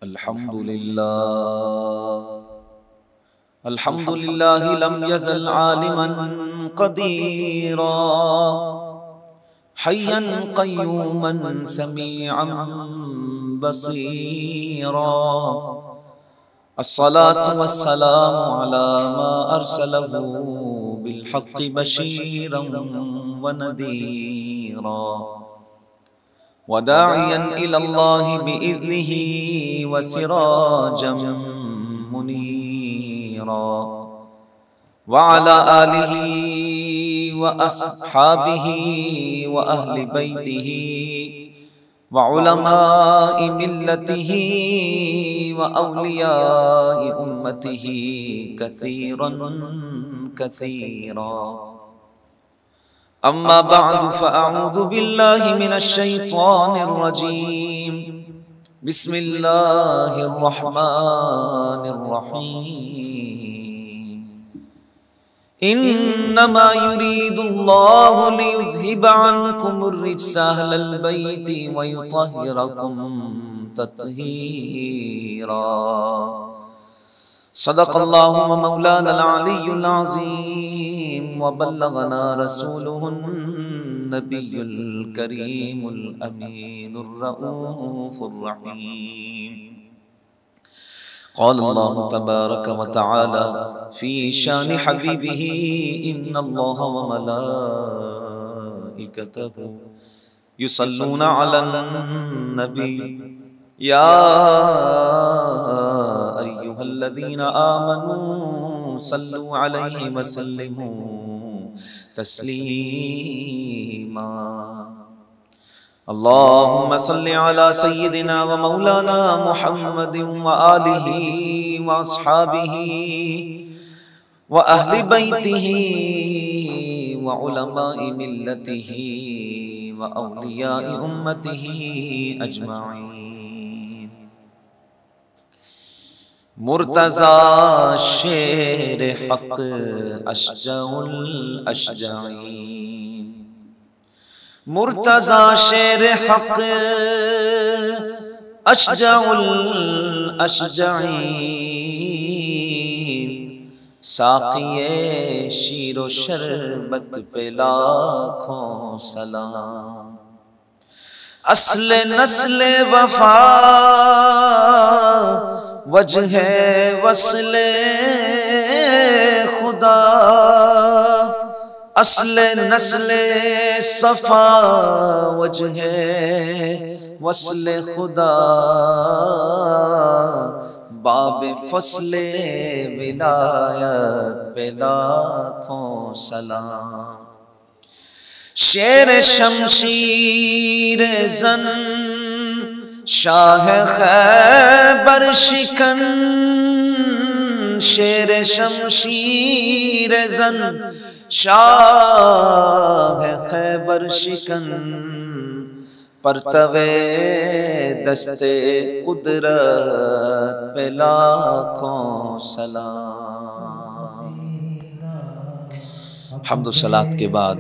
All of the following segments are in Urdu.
الحمد لله لم يزل عالما قديرا حيا قيوما سميعا بصيرا الصلاة والسلام على ما أرسله بالحق بشيرا ونذيرا وداعيا إلى الله بإذنه وسراجا منيرا وعلى آله وأصحابه وأهل بيته وعلماء ملته وأولياء أمته كثيرا كثيرا. أما بعد فأعوذ بالله من الشيطان الرجيم. بسم الله الرحمن الرحيم. إنما يريد الله ليذهب عنكم الرجس أهل البيت ويطهركم تطهيرا. صدق الله ومولانا العلي العظيم وبلغنا رسوله النبي الكريم الأمين الرؤوف الرحيم. قال الله تبارك وتعالى في شان حبيبه إن الله وملائكته يصلون على النبي يا أيها الذين آمنوا صلوا عليه وسلموا تسليما. اللهم صل على سيدنا ومولانا محمد وآله وأصحابه وأهل بيته وعلماء ملته وأولياء أمته أجمعين. مرتضی شیر حق اشجع الاشجعین. مرتضی شیر حق اشجع الاشجعین. ساقی شیر و شربت پہ لاکھوں سلام. اصل نسل وفا وجہ وصل خدا. اصل نسل صفا وجہ وصل خدا. باب فصل ولایت پہ لاکھوں سلام. شیر شمشیر زن شاہ خیبر شکن. شیر شمشیر زن شاہ خیبر شکن. پرتو دست قدرت پہ لاکھوں سلام. حمد و صلات کے بعد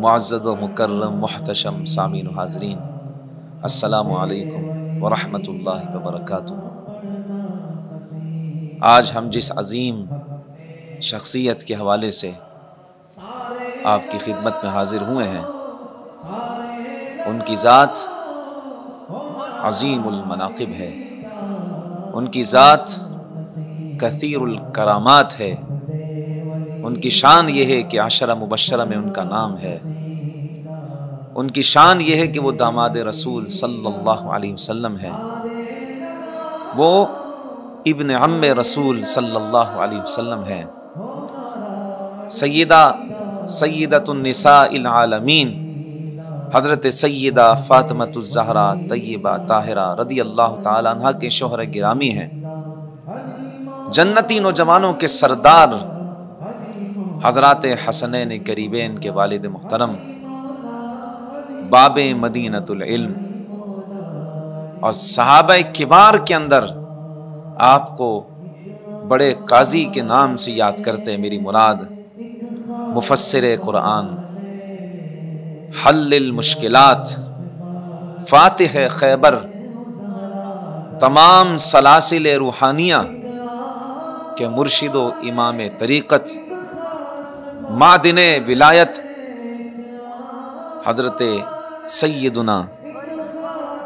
معزز و مکرم محتشم سامعین و حاضرین، السلام علیکم ورحمۃ اللہ وبرکاتہ. آج ہم جس عظیم شخصیت کے حوالے سے آپ کی خدمت میں حاضر ہوئے ہیں، ان کی ذات عظیم المناقب ہے، ان کی ذات کثیر الکرامات ہے. ان کی شان یہ ہے کہ عشرہ مبشرہ میں ان کا نام ہے. ان کی شان یہ ہے کہ وہ داماد رسول صلی اللہ علیہ وسلم ہے. وہ ابن عم رسول صلی اللہ علیہ وسلم ہے. سیدۃ النساء العالمین حضرت سیدہ فاطمۃ الزہرا طیبہ طاہرہ رضی اللہ تعالیٰ عنہ کے شوہر گرامی ہیں. جنتی نوجوانوں کے سردار حضرات حسنین قریبین کے والد محترم، باب مدینۃ العلم، اور صحابہ کبار کے اندر آپ کو بڑے قاضی کے نام سے یاد کرتے ہیں. میری مراد مفسر قرآن، حل المشکلات، فاتح خیبر، تمام سلاسل روحانیہ کے مرشد و امام طریقت، معدن ولایت حضرت سیدنا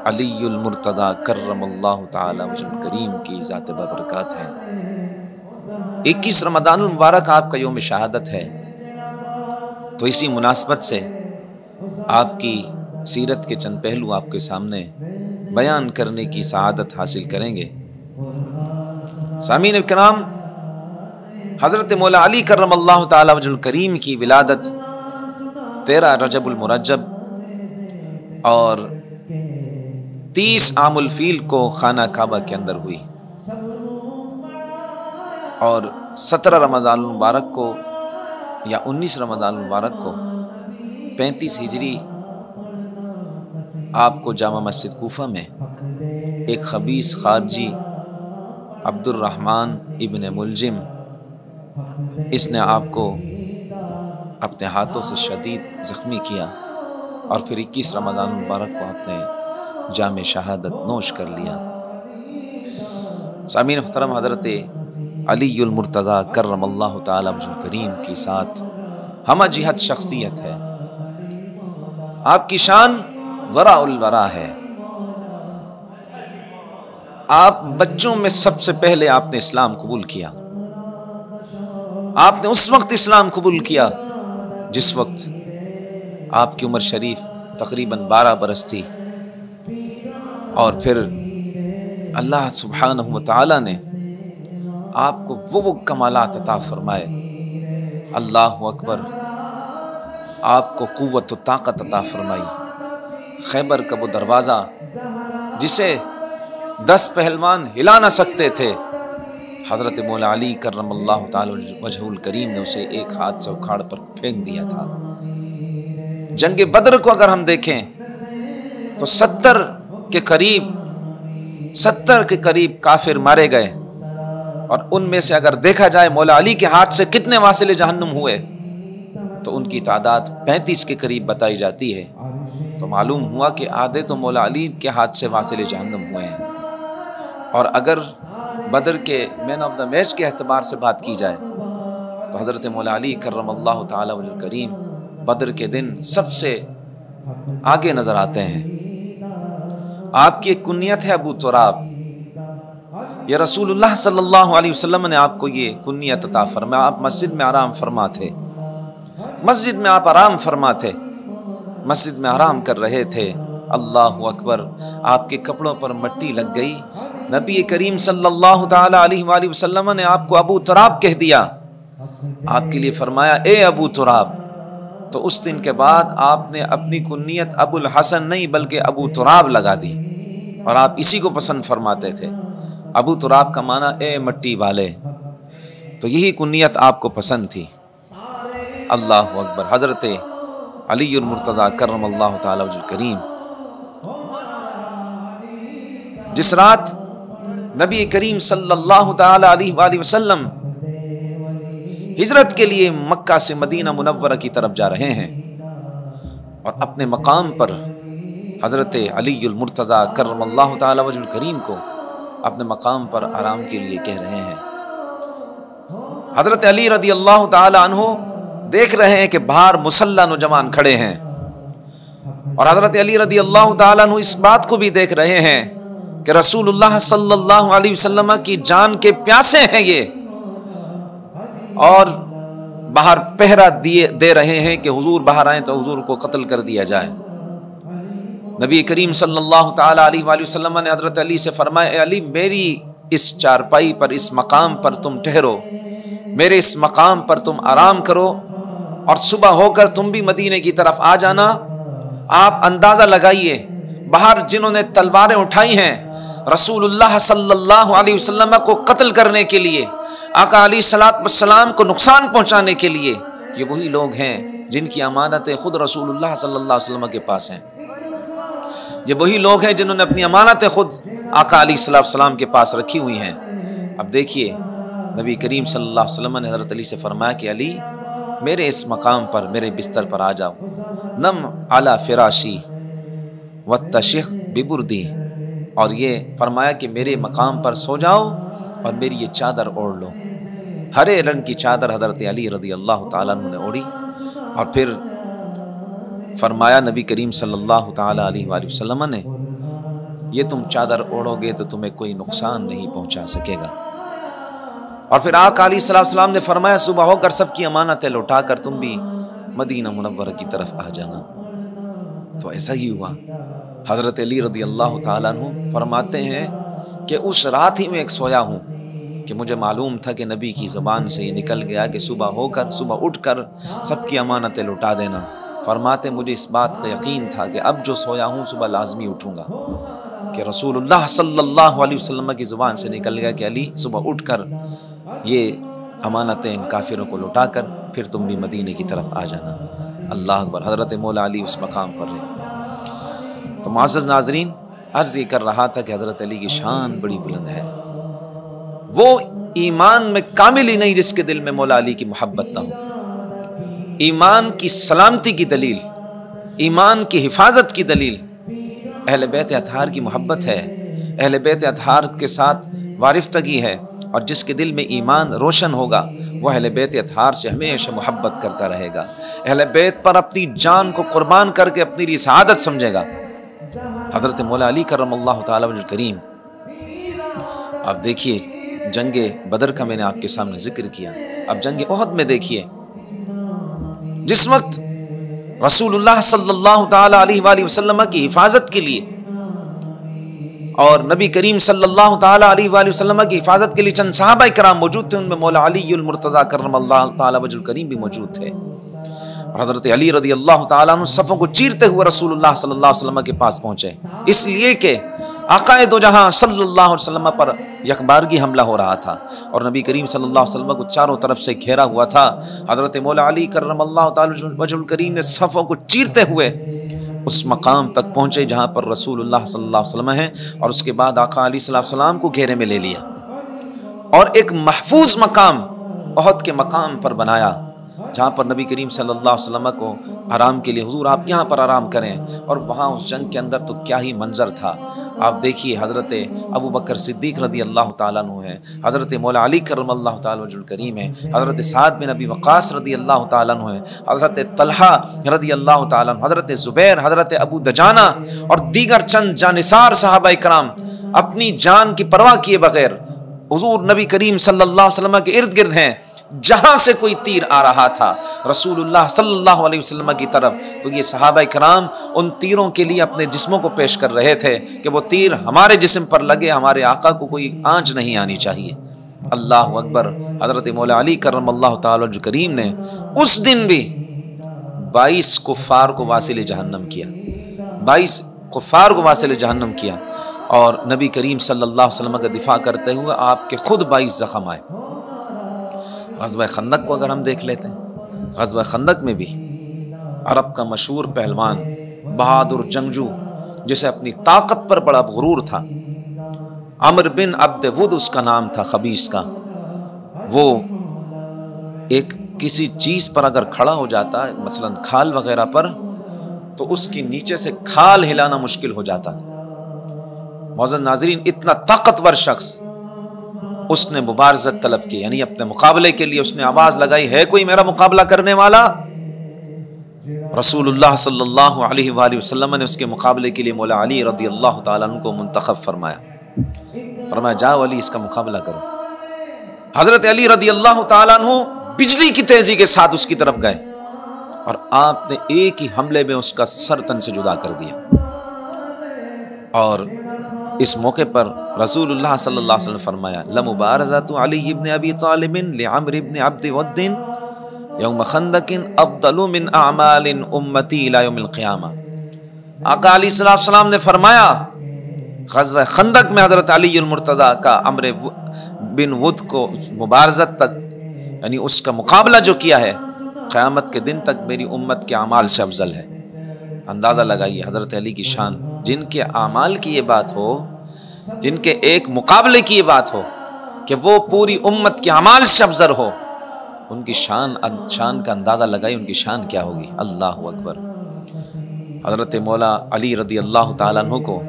علی المرتضیٰ کرم اللہ تعالی وجہ الکریم کی ذات بابرکات ہے۔ 21 رمضان المبارک آپ کا یوم شہادت ہے، تو اسی مناسبت سے آپ کی سیرت کے چند پہلو آپ کے سامنے بیان کرنے کی سعادت حاصل کریں گے۔ سامعین اکرام، حضرت مولا علی کرم اللہ تعالی وجہ الکریم کی ولادت 13 رجب المرجب اور 30 عام الفیل کو خانہ کعبہ کے اندر ہوئی، اور 17 رمضان المبارک کو یا 19 رمضان المبارک کو 35 ہجری آپ کو جامع مسجد کوفہ میں ایک خبیث خارجی عبد الرحمن ابن ملجم، اس نے آپ کو اپنے ہاتھوں سے شدید زخمی کیا، اور پھر 21 رمضان المبارک کو آپ نے جام شہادت نوش کر لیا۔ سامعین محترم، حضرت علی المرتضیٰ کرم اللہ تعالی وجہ الکریم کی ساتھ ہمہ جہت شخصیت ہے، آپ کی شان ورا الورا ہے۔ آپ بچوں میں سب سے پہلے آپ نے اسلام قبول کیا، آپ نے اس وقت اسلام قبول کیا جس وقت آپ کی عمر شریف تقریباً 12 برس تھی، اور پھر اللہ سبحانہ وتعالی نے آپ کو وہ کمالات عطا فرمائے۔ اللہ اکبر، آپ کو قوت و طاقت عطا فرمائی۔ خیبر کا وہ دروازہ جسے 10 پہلوان ہلا نہ سکتے تھے، حضرت مولا علی کرم اللہ تعالی وجہ الکریم نے اسے ایک ہاتھ سے اکھاڑ پر پھینک دیا تھا۔ جنگ بدر کو اگر ہم دیکھیں تو 70 کے قریب کافر مارے گئے، اور ان میں سے اگر دیکھا جائے مولا علی کے ہاتھ سے کتنے واصل جہنم ہوئے تو ان کی تعداد 35 کے قریب بتائی جاتی ہے۔ تو معلوم ہوا کہ آدھے تو مولا علی کے ہاتھ سے واصل جہنم ہوئے ہیں۔ اور اگر بدر کے مین آف دا میچ کے اعتبار سے بات کی جائے تو حضرت مولا علی کرم اللہ تعالی وجہ الکریم بدر کے دن سب سے آگے نظر آتے ہیں۔ آپ کی ایک کنیت ہے ابو تراب، یہ رسول اللہ صلی اللہ علیہ وسلم نے آپ کو یہ کنیت عطا فرمایا۔ آپ مسجد میں آرام فرما تھے، مسجد میں آپ آرام فرما تھے، مسجد میں آرام کر رہے تھے، اللہ اکبر، آپ کے کپڑوں پر مٹی لگ گئی، نبی کریم صلی اللہ تعالی علیہ وآلہ وسلم نے آپ کو ابو تراب کہہ دیا، آپ کے لیے فرمایا اے ابو تراب۔ تو اس دن کے بعد آپ نے اپنی کنیت ابو الحسن نہیں بلکہ ابو تراب لگا دی، اور آپ اسی کو پسند فرماتے تھے۔ ابو تراب کا معنی اے مٹی والے، تو یہی کنیت آپ کو پسند تھی۔ اللہ اکبر، حضرت علی المرتضیٰ کرم اللہ تعالی وجہ الکریم جس رات نبی کریم صلی اللہ تعالی علیہ وآلہ وسلم ہجرت کے لیے مکہ سے مدینہ منورہ کی طرف جا رہے ہیں، اور اپنے مقام پر حضرت علی المرتضیٰ کرم اللہ تعالی وجہ الکریم کو اپنے مقام پر آرام کے لیے کہہ رہے ہیں۔ حضرت علی رضی اللہ تعالی عنہ دیکھ رہے ہیں کہ باہر مسلح نوجوان کھڑے ہیں، اور حضرت علی رضی اللہ تعالی عنہ اس بات کو بھی دیکھ رہے ہیں کہ رسول اللہ صلی اللہ علیہ وسلم کی جان کے پیاسے ہیں یہ، اور باہر پہرا دے رہے ہیں کہ حضور باہر آئیں تو حضور کو قتل کر دیا جائے۔ نبی کریم صلی اللہ تعالی علیہ وآلہ وسلم نے حضرت علی سے فرمایا، اے علی، میری اس چارپائی پر، اس مقام پر تم ٹھہرو، میرے اس مقام پر تم آرام کرو، اور صبح ہو کر تم بھی مدینے کی طرف آ جانا۔ آپ اندازہ لگائیے، باہر جنہوں نے تلواریں اٹھائی ہیں رسول اللہ صلی اللہ علیہ وسلم کو قتل کرنے کے لیے، آقا علیہ السلام کو نقصان پہنچانے کے لیے، یہ وہی لوگ ہیں جن کی امانتیں خود رسول اللہ صلی اللہ علیہ وسلم کے پاس ہیں۔ یہ وہی لوگ ہیں جنہوں نے اپنی امانتیں خود آقا علیہ السلام کے پاس رکھی ہوئی ہیں۔ اب دیکھیے، نبی کریم صلی اللہ علیہ وسلم نے حضرت علی سے فرمایا کہ علی، میرے اس مقام پر، میرے بستر پر آ جاؤ، نم علی فراشی واتشخ ببردی، اور یہ فرمایا کہ میرے مقام پر سو جاؤ اور میری یہ چادر اوڑھ لو۔ ہرے رنگ کی چادر حضرت علی رضی اللہ تعالیٰ عنہ نے اوڑھی، اور پھر فرمایا نبی کریم صلی اللہ تعالیٰ علیہ وآلہ وسلم نے، یہ تم چادر اوڑھو گے تو تمہیں کوئی نقصان نہیں پہنچا سکے گا۔ اور پھر آقا علیہ السلام نے فرمایا صبح ہو کر سب کی امانتیں لوٹا کر تم بھی مدینہ منورہ کی طرف آ جانا۔ تو ایسا ہی ہوا۔ حضرت علی رضی اللہ تعالیٰ عنہ فرماتے ہیں کہ اس رات ہی میں ایک سویا ہوں کہ مجھے معلوم تھا کہ نبی کی زبان سے یہ نکل گیا کہ صبح اٹھ کر سب کی امانتیں لوٹا دینا۔ فرماتے مجھے اس بات کا یقین تھا کہ اب جو سویا ہوں صبح لازمی اٹھوں گا، کہ رسول اللہ صلی اللہ علیہ وسلم کی زبان سے نکل گیا کہ علی صبح اٹھ کر یہ امانتیں ان کافروں کو لوٹا کر پھر تم بھی مدینے کی طرف آ جانا۔ اللہ اکبر، حضرت مولا علی اس مقام پر رہے۔ تو معزز ناظرین، عرض یہ کر رہا تھا کہ حضرت علی کی شان بڑی بلند ہے۔ وہ ایمان میں کامل ہی نہیں جس کے دل میں مولا علی کی محبت نہ ہو۔ ایمان کی سلامتی کی دلیل، ایمان کی حفاظت کی دلیل اہل بیت اطہار کی محبت ہے، اہل بیت اطہار کے ساتھ وارفتگی ہے، اور جس کے دل میں ایمان روشن ہوگا وہ اہل بیت اطہار سے ہمیشہ محبت کرتا رہے گا، اہل بیت پر اپنی جان کو قربان کر کے اپنی لیے سعادت سمجھے گا۔ حضرت مولا علی کرم اللہ تعالی وجہ کریم، آپ دیکھیے جنگ بدر کا میں نے آپ کے سامنے ذکر کیا، اب جنگ احد میں دیکھیے، جس وقت رسول اللہ صلی اللہ تعالی علیہ وآلہ وسلم کی حفاظت کے لیے اور نبی کریم صلی اللہ تعالی علیہ وآلہ وسلم کی حفاظت کے لیے چند صحابہ کرام موجود تھے، ان میں مولا علی المرتضی کرم اللہ تعالی وجہ کریم بھی موجود تھے، اور حضرت علی رضی اللہ تعالیٰ عنہ صفوں کو چیرتے ہوئے رسول اللہ صلی اللہ علیہ وسلم کے پاس پہنچے، اس لیے کہ آقا دو جہاں صلی اللہ علیہ وسلم پر یکبارگی حملہ ہو رہا تھا، اور نبی کریم صلی اللہ علیہ وسلم کو چاروں طرف سے گھیرا ہوا تھا۔ حضرت مولا علی کرم اللہ تعالی وجہ الکریم نے صفوں کو چیرتے ہوئے اس مقام تک پہنچے جہاں پر رسول اللہ صلی اللہ علیہ وسلم ہیں، اور اس کے بعد آقا علیہ السلام کو گھیرے میں لے لیا اور ایک محفوظ مقام احد کے مقام پر بنایا، جہاں پر نبی کریم صلی اللہ علیہ وسلم کو آرام کے لیے حضور آپ یہاں پر آرام کریں، اور وہاں اس جنگ کے اندر تو کیا ہی منظر تھا۔ آپ دیکھیے حضرت ابو بکر صدیق رضی اللہ تعالیٰ عنہ ہیں، حضرت مولا علی کرم اللہ تعالیٰ وجہ الکریم ہیں، حضرت سعد بن ابی وقاص رضی اللہ تعالیٰ عنہ ہیں، حضرت طلحہ رضی اللہ تعالیٰ عنہ، حضرت زبیر، حضرت ابو دجانہ اور دیگر چند جانثار صحابہ کرام اپنی جان کی پرواہ کیے بغیر حضور نبی کریم صلی اللہ علیہ وسلم کے ارد گرد ہیں۔ جہاں سے کوئی تیر آ رہا تھا رسول اللہ صلی اللہ علیہ وسلم کی طرف، تو یہ صحابہ کرام ان تیروں کے لیے اپنے جسموں کو پیش کر رہے تھے کہ وہ تیر ہمارے جسم پر لگے، ہمارے آقا کو کوئی آنچ نہیں آنی چاہیے۔ اللہ اکبر۔ حضرت مولا علی کرم اللہ تعالی وجہ کریم نے اس دن بھی 22 کفار کو واصل جہنم کیا، 22 کفار کو واصل جہنم کیا، اور نبی کریم صلی اللہ علیہ وسلم کا دفاع کرتے ہوئے آپ کے خود 22 زخم آئے۔ غزوہ خندق کو اگر ہم دیکھ لیتے ہیں، غزوہ خندق میں بھی عرب کا مشہور پہلوان، بہادر جنگجو، جسے اپنی طاقت پر بڑا غرور تھا، عمر بن عبد ود اس کا نام تھا، خبیث کا، وہ ایک کسی چیز پر اگر کھڑا ہو جاتا، مثلا کھال وغیرہ پر، تو اس کی نیچے سے کھال ہلانا مشکل ہو جاتا۔ معزز ناظرین، اتنا طاقتور شخص، اس نے مبارزت طلب کی، یعنی اپنے مقابلے کے لیے اس نے آواز لگائی، ہے کوئی میرا مقابلہ کرنے والا؟ رسول اللہ صلی اللہ علیہ وآلہ وسلم نے اس کے مقابلے کے لیے مولا علی رضی اللہ تعالیٰ عنہ کو منتخب فرمایا جاؤ علی اس کا مقابلہ کرو۔ حضرت علی رضی اللہ تعالیٰ عنہ بجلی کی تیزی کے ساتھ اس کی طرف گئے، اور آپ نے ایک ہی حملے میں اس کا سر تن سے جدا کر دیا۔ اور اس موقع پر رسول اللہ صلی اللہ علیہ وسلم فرمایا، لمبارزۃ علی ابن ابی طالب لعمر ابن عبد ود یوم خندق افضل من اعمال امتی الى یوم القیامہ۔ آقا علیہ السلام نے فرمایا غزوہ خندق میں حضرت علی المرتضی کا عمر بن ود کو مبارزت تک، یعنی اس کا مقابلہ جو کیا ہے، قیامت کے دن تک میری امت کے اعمال سے افضل ہے۔ اندازہ لگائیے حضرت علی کی شان، جن کے اعمال کی یہ بات ہو، جن کے ایک مقابلے کی یہ بات ہو کہ وہ پوری امت کے اعمال سے افضل ہو، ان کی شان کا اندازہ لگائیے ان کی شان کیا ہوگی۔ اللہ اکبر۔ حضرت مولا علی رضی اللہ تعالیٰ عنہ کو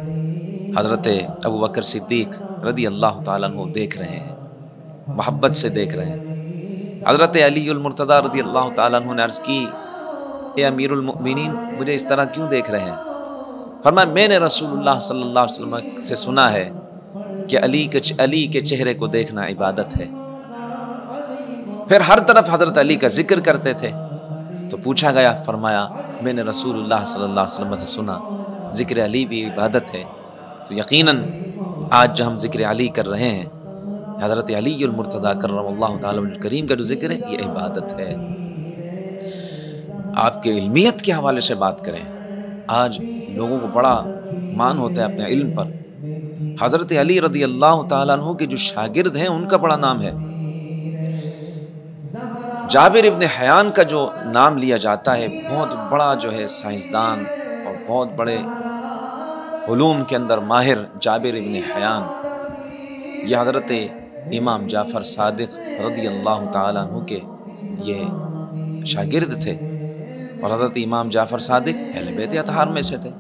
حضرت ابو بکر صدیق رضی اللہ تعالیٰ عنہ دیکھ رہے ہیں، محبت سے دیکھ رہے ہیں۔ حضرت علی المرتضیٰ رضی اللہ تعالیٰ عنہ نے عرض کی، اے امیر المؤمنین، مجھے اس طرح کیوں دیکھ رہے ہیں؟ فرمایا میں نے رسول اللہ صلی اللہ علیہ وسلم سے سنا ہے کہ علی کے چہرے کو دیکھنا عبادت ہے۔ پھر ہر طرف حضرت علی کا ذکر کرتے تھے، تو پوچھا گیا، فرمایا میں نے رسول اللہ صلی اللہ علیہ وسلم سے سنا ذکر علی بھی عبادت ہے، تو یقیناً آج جو ہم ذکر علی کر رہے ہیں، حضرت علی المرتضیٰ کرم اللہ تعالیٰ الکریم کا جو ذکر ہے، یہ عبادت ہے۔ آپ کے علمیت کے حوالے سے بات کریں، آج لوگوں کو بڑا مان ہوتا ہے اپنے علم پر۔ حضرت علی رضی اللہ تعالیٰ عنہ کے جو شاگرد ہیں ان کا بڑا نام ہے۔ جابر ابن حیان کا جو نام لیا جاتا ہے، بہت بڑا جو ہے سائنسدان اور بہت بڑے علوم کے اندر ماہر جابر ابن حیان، یہ حضرت امام جعفر صادق رضی اللہ تعالیٰ عنہ کے یہ شاگرد تھے، اور حضرت امام جعفر صادق اہل بیت اطہار میں سے تھے۔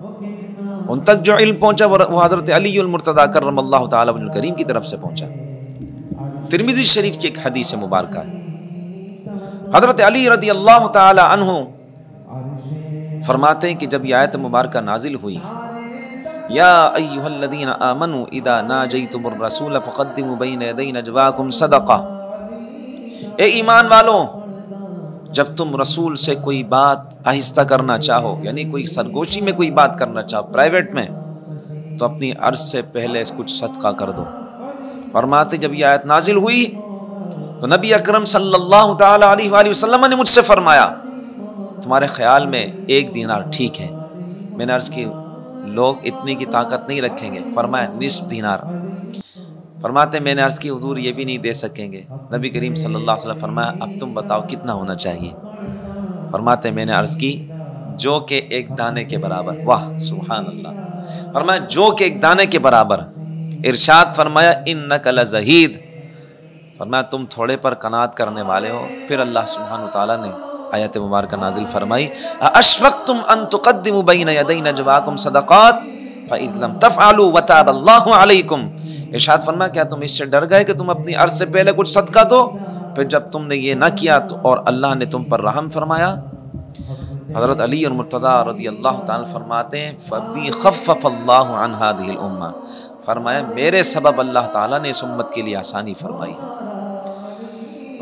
ان تک جو علم پہنچا وہ حضرت علی المرتضیٰ کرم اللہ تعالیٰ وجہ الکریم کی طرف سے پہنچا۔ ترمذی شریف کی ایک حدیث مبارکہ ہے، حضرت علی رضی اللہ تعالی عنہ فرماتے ہیں کہ جب یہ آیت مبارکہ نازل ہوئی، یا ایھا الذین آمنوا اذا ناجیتم الرسول فقدموا بین یدی نجواکم صدقہ، اے ایمان والوں، جب تم رسول سے کوئی بات آہستہ کرنا چاہو، یعنی کوئی سرگوشی میں کوئی بات کرنا چاہو پرائیویٹ میں، تو اپنی عرض سے پہلے کچھ صدقہ کر دو۔ فرماتے جب یہ آیت نازل ہوئی تو نبی اکرم صلی اللہ تعالی علیہ وآلہ وسلم نے مجھ سے فرمایا، تمہارے خیال میں 1 دینار ٹھیک ہے؟ میں نے عرض کی لوگ اتنی کی طاقت نہیں رکھیں گے۔ فرمایا نصف دینار۔ فرماتے میں نے عرض کی حضور یہ بھی نہیں دے سکیں گے۔ نبی کریم صلی اللہ علیہ وسلم فرمایا اب تم بتاؤ کتنا ہونا چاہیے؟ فرماتے میں نے عرض کی جو کہ 1 دانے کے برابر۔ واہ سبحان اللہ۔ فرمایا جو کہ 1 دانے کے برابر۔ ارشاد فرمایا انک لزہید، فرمایا تم تھوڑے پر قناعت کرنے والے ہو۔ پھر اللہ سبحانہ وتعالیٰ نے آیت مبارکہ نازل فرمائی، اشفقتم ان تقدموا بین یدی نجواکم صدقات فاذ لم تفعلوا وتاب اللہ علیکم۔ ارشاد فرمایا کیا تم اس سے ڈر گئے کہ تم اپنی عرض سے پہلے کچھ صدقہ دو، پھر جب تم نے یہ نہ کیا تو اور اللہ نے تم پر رحم فرمایا؟ حضرت علی المرتضیٰ رضی اللہ تعالیٰ فرماتے ہیں فبی خفف اللہ عن هذه الامہ، فرمایا میرے سبب اللہ تعالیٰ نے اس امت کے لیے آسانی فرمائی۔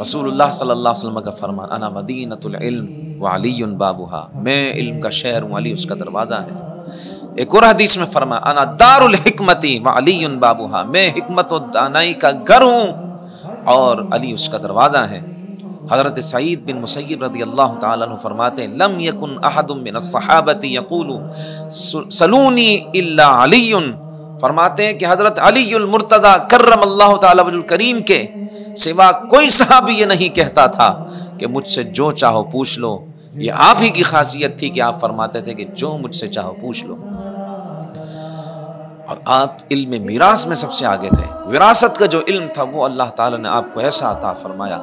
رسول اللہ صلی اللہ علیہ وسلم کا فرمان، انا مدینۃ العلم وعلی بابها، میں علم کا شہر ہوں، علی اس کا دروازہ ہے۔ ایک اور حدیث میں فرمایا انا دار الحکمت وعلی بابها، میں حکمت و دانائی کا گھر ہوں اور علی اس کا دروازہ ہے۔ حضرت سعید بن مسیب رضی اللہ تعالیٰ عنہ فرماتے ہیں لم یکن احد من الصحابۃ یقول سلونی الا علی، فرماتے ہیں کہ حضرت علی المرتضیٰ کرم اللہ تعالیٰ وجہ الکریم کے سوا کوئی صحابی یہ نہیں کہتا تھا کہ مجھ سے جو چاہو پوچھ لو۔ یہ آپ ہی کی خاصیت تھی کہ آپ فرماتے تھے کہ جو مجھ سے چاہو پوچھ لو، اور آپ علم میراث میں سب سے آگے تھے۔ وراثت کا جو علم تھا وہ اللہ تعالیٰ نے آپ کو ایسا عطا فرمایا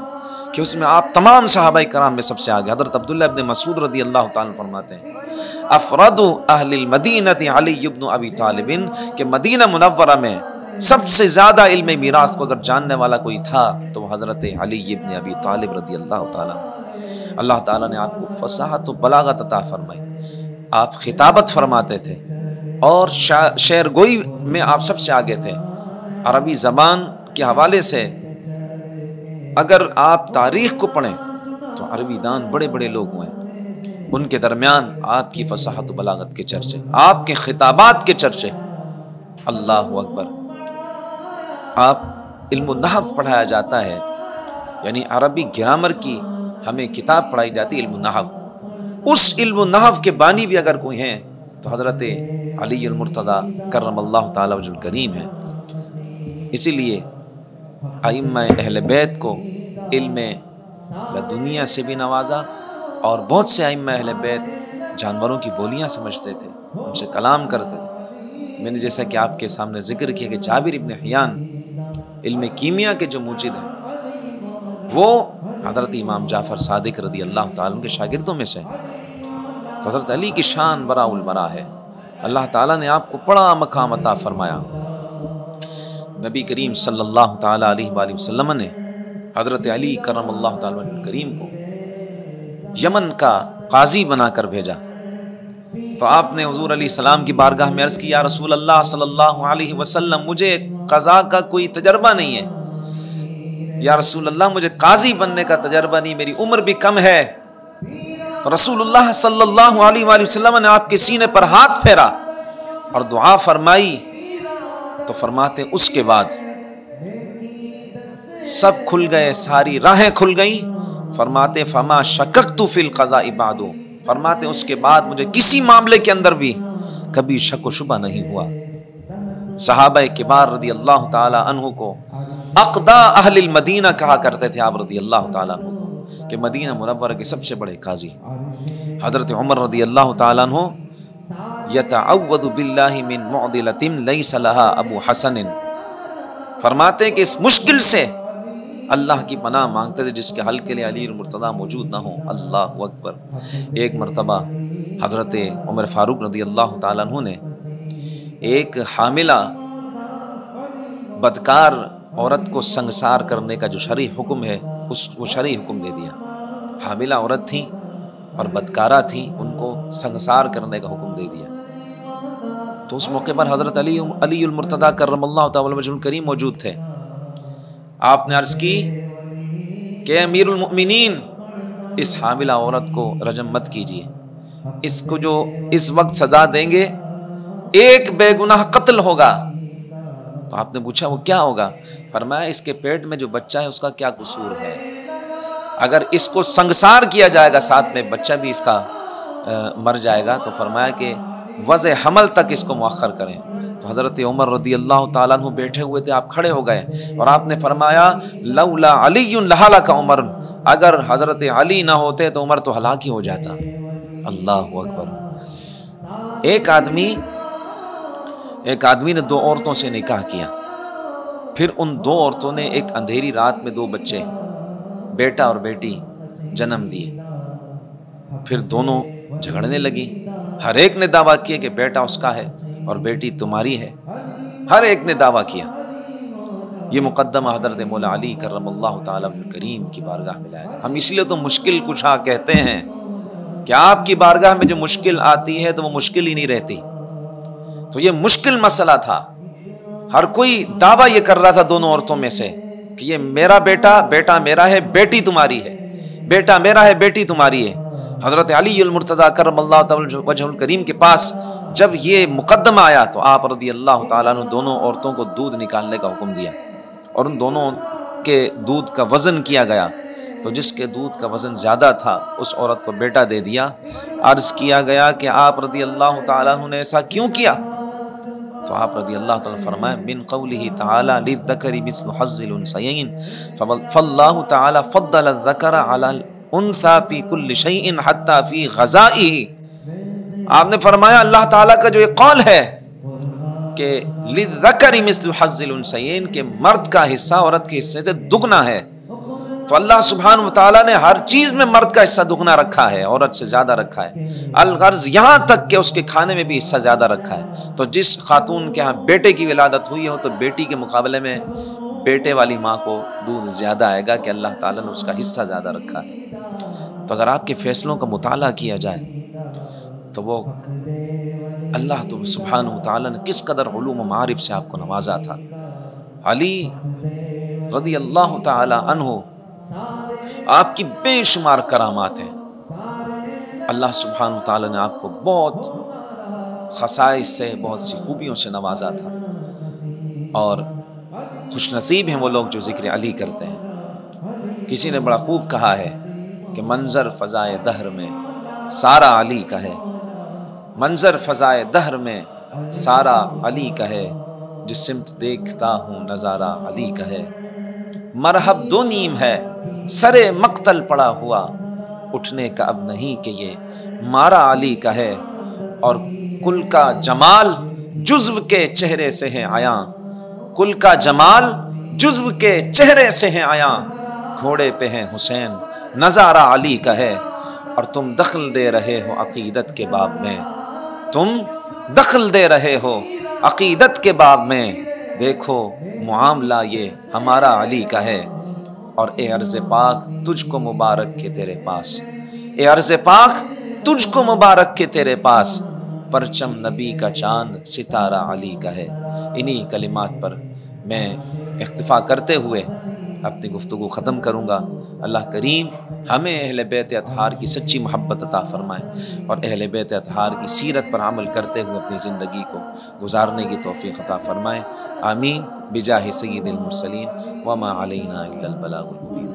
کہ اس میں آپ تمام صحابہ کرام میں سب سے آگے۔ حضرت عبداللہ ابن مسعود رضی اللہ تعالیٰ فرماتے ہیں افراد اہل المدینہ علی ابن ابی طالب، کہ مدینہ منورہ میں سب سے زیادہ علم میراث کو اگر جاننے والا کوئی تھا تو وہ حضرت علی ابن ابی طالب رضی اللہ تعالیٰ۔ اللہ تعالیٰ نے آپ کو فصاحت و بلاغت عطا فرمائی، آپ خطابت فرماتے تھے اور شعر گوئی میں آپ سب سے آگے تھے۔ عربی زبان کے حوالے سے اگر آپ تاریخ کو پڑھیں تو عربی دان بڑے بڑے لوگ ہوئے، ان کے درمیان آپ کی فصاحت و بلاغت کے چرچے، آپ کے خطابات کے چرچے۔ اللہ اکبر۔ آپ علم النحو پڑھایا جاتا ہے، یعنی عربی گرامر کی ہمیں کتاب پڑھائی جاتی ہے علم النحو۔ اس علم النحو کے بانی بھی اگر کوئی ہیں تو حضرت علی المرتضیٰ کرم اللہ تعالیٰ وجہ الکریم ہیں۔ اسی لیے ائمہ اہل بیت کو علم لدنیا سے بھی نوازا، اور بہت سے ائمہ اہل بیت جانوروں کی بولیاں سمجھتے تھے، ان سے کلام کرتے تھے۔ میں نے جیسا کہ آپ کے سامنے ذکر کیا کہ جابر ابن حیان علم کیمیا کے جو موجد ہیں وہ حضرت امام جعفر صادق رضی اللہ تعالیٰ کے شاگردوں میں سے۔ حضرت علی کی شان برا البرا ہے، اللہ تعالیٰ نے آپ کو بڑا مقام عطا فرمایا۔ نبی کریم صلی اللہ تعالیٰ علیہ وآلہ وسلم نے حضرت علی کرم اللہ تعالیٰ عنہ کریم کو یمن کا قاضی بنا کر بھیجا، تو آپ نے حضور علیہ السلام کی بارگاہ میں عرض کی، یا رسول اللہ صلی اللہ علیہ وسلم مجھے قضاء کا کوئی تجربہ نہیں ہے، یا رسول اللہ مجھے قاضی بننے کا تجربہ نہیں، میری عمر بھی کم ہے۔ تو رسول اللہ صلی اللہ علیہ وآلہ وسلم نے آپ کے سینے پر ہاتھ پھیرا اور دعا فرمائی، تو فرماتے اس کے بعد سب کھل گئے، ساری راہیں کھل گئیں۔ فرماتے فما شککت فی القضاء بعد، فرماتے اس کے بعد مجھے کسی معاملے کے اندر بھی کبھی شک و شبہ نہیں ہوا۔ صحابہ کبار رضی اللہ تعالی عنہ کو اقدا اہل المدینہ کہا کرتے تھے آپ رضی اللہ تعالی عنہ، کہ مدینہ منورہ کے سب سے بڑے قاضی۔ حضرت عمر رضی اللہ تعالی عنہ یتعوذ باللہ من معضلۃ لیس لہا ابو حسن، فرماتے کہ اس مشکل سے اللہ کی پناہ مانگتے تھے جس کے حل کے لیے علی مرتضیٰ موجود نہ ہو۔ اللہ اکبر۔ ایک مرتبہ حضرت عمر فاروق رضی اللہ تعالیٰ عنہ نے ایک حاملہ بدکار عورت کو سنگسار کرنے کا جو شرعی حکم ہے وہ شرعی حکم دے دیا۔ حاملہ عورت تھیں اور بدکارہ تھیں، ان کو سنگسار کرنے کا حکم دے دیا۔ تو اس موقع پر حضرت علی المرتضیٰ کرم اللہ تعالیٰ وجہ الکریم موجود تھے۔ آپ نے عرض کی کہ امیر المؤمنین اس حاملہ عورت کو رجم مت کیجیے، اس کو جو اس وقت سزا دیں گے ایک بے گناہ قتل ہوگا۔ تو آپ نے پوچھا وہ کیا ہوگا؟ فرمایا اس کے پیٹ میں جو بچہ ہے اس کا کیا قصور ہے، اگر اس کو سنگسار کیا جائے گا ساتھ میں بچہ بھی اس کا مر جائے گا، تو فرمایا کہ وضع حمل تک اس کو مؤخر کریں۔ تو حضرت عمر رضی اللہ تعالیٰ عنہ بیٹھے ہوئے تھے، آپ کھڑے ہو گئے اور آپ نے فرمایا لولا علی لہلک عمر، اگر حضرت علی نہ ہوتے تو عمر تو ہلاک ہی ہو جاتا۔ اللہ اکبر۔ ایک آدمی نے دو عورتوں سے نکاح کیا، پھر ان دو عورتوں نے ایک اندھیری رات میں دو بچے بیٹا اور بیٹی جنم دیے، پھر دونوں جھگڑنے لگی، ہر ایک نے دعویٰ کیا کہ بیٹا اس کا ہے اور بیٹی تمہاری ہے، ہر ایک نے دعویٰ کیا۔ یہ مقدمہ حضرت مولا علی کرم اللہ تعالیٰ کریم کی بارگاہ میں لائے گا۔ ہم اس لیے تو مشکل کشا کہتے ہیں کہ آپ کی بارگاہ میں جو مشکل آتی ہے تو وہ مشکل ہی نہیں رہتی۔ تو یہ مشکل مسئلہ تھا، ہر کوئی دعویٰ یہ کر رہا تھا دونوں عورتوں میں سے کہ یہ میرا بیٹا، بیٹا میرا ہے، بیٹی تمہاری ہے، بیٹا میرا ہے، بیٹی تمہاری ہے۔ حضرت علی المرتضیٰ کرم اللہ تعالیٰ وجہ الکریم کے پاس جب یہ مقدمہ آیا تو آپ رضی اللہ تعالیٰ عنہ دونوں عورتوں کو دودھ نکالنے کا حکم دیا، اور ان دونوں کے دودھ کا وزن کیا گیا، تو جس کے دودھ کا وزن زیادہ تھا اس عورت کو بیٹا دے دیا۔ عرض کیا گیا کہ آپ رضی اللہ تعالیٰ عنہ نے ایسا کیوں کیا؟ تو آپ رضی اللہ تعالیٰ فرمائے من قولہ تعالیٰ للذکر مثل حظ الانثیین فاللہ تعالیٰ فضل الذکر علی الانثی فی کل شیء حتی فی غذائہ۔ آپ نے فرمایا اللہ تعالیٰ کا جو یہ قول ہے کہ للذکر مثل حظ الانثیین، کہ مرد کا حصہ عورت کے حصے سے دگنا ہے، تو اللہ سبحانہ وتعالیٰ نے ہر چیز میں مرد کا حصہ دگنا رکھا ہے، عورت سے زیادہ رکھا ہے، الغرض یہاں تک کہ اس کے کھانے میں بھی حصہ زیادہ رکھا ہے۔ تو جس خاتون کے ہاں بیٹے کی ولادت ہوئی ہو تو بیٹی کے مقابلے میں بیٹے والی ماں کو دودھ زیادہ آئے گا کہ اللہ تعالیٰ نے اس کا حصہ زیادہ رکھا ہے۔ تو اگر آپ کے فیصلوں کا مطالعہ کیا جائے تو وہ اللہ تو سبحانہ وتعالیٰ نے کس قدر علوم و معارف سے آپ کو نوازا تھا۔ علی رضی اللہ تعالی عنہ آپ کی بے شمار کرامات ہیں، اللہ سبحانہ وتعالیٰ نے آپ کو بہت خصائص سے، بہت سی خوبیوں سے نوازا تھا، اور خوش نصیب ہیں وہ لوگ جو ذکر علی کرتے ہیں۔ کسی نے بڑا خوب کہا ہے کہ منظر فضائے دہر میں سارا علی کا ہے، منظر فضائے دہر میں سارا علی کا ہے، جس سمت دیکھتا ہوں نظارہ علی کا ہے۔ مرحب دو نیم ہے سرے مقتل پڑا ہوا، اٹھنے کا اب نہیں کہ یہ مارا علی کا ہے، اور کل کا جمال جزو کے چہرے سے ہے عیاں، کل کا جمال جزو کے چہرے سے ہے عیاں، گھوڑے پہ ہیں حسین نظارہ علی کا ہے، اور تم دخل دے رہے ہو عقیدت کے باب میں، تم دخل دے رہے ہو عقیدت کے باب میں، دیکھو معاملہ یہ ہمارا علی کا ہے۔ اور اے عرض پاک تجھ کو مبارک کے تیرے پاس، اے عرض پاک تجھ کو مبارک کے تیرے پاس، پرچم نبی کا چاند ستارہ علی کا ہے۔ انہی کلمات پر میں اکتفا کرتے ہوئے اپنی گفتگو ختم کروں گا۔ اللہ کریم ہمیں اہل بیت اطہار کی سچی محبت عطا فرمائے اور اہل بیت اطہار کی سیرت پر عمل کرتے ہوئے اپنی زندگی کو گزارنے کی توفیق عطا فرمائے۔ آمین بجاہ سید المرسلین وما علینا الا البلاغ المبین۔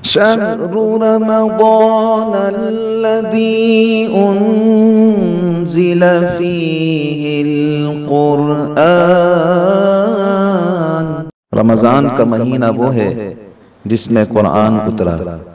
شهر رمضان الذي أنزل فيه القرآن، رمضان کا مہینہ وہ ہے جس میں قرآن اترا۔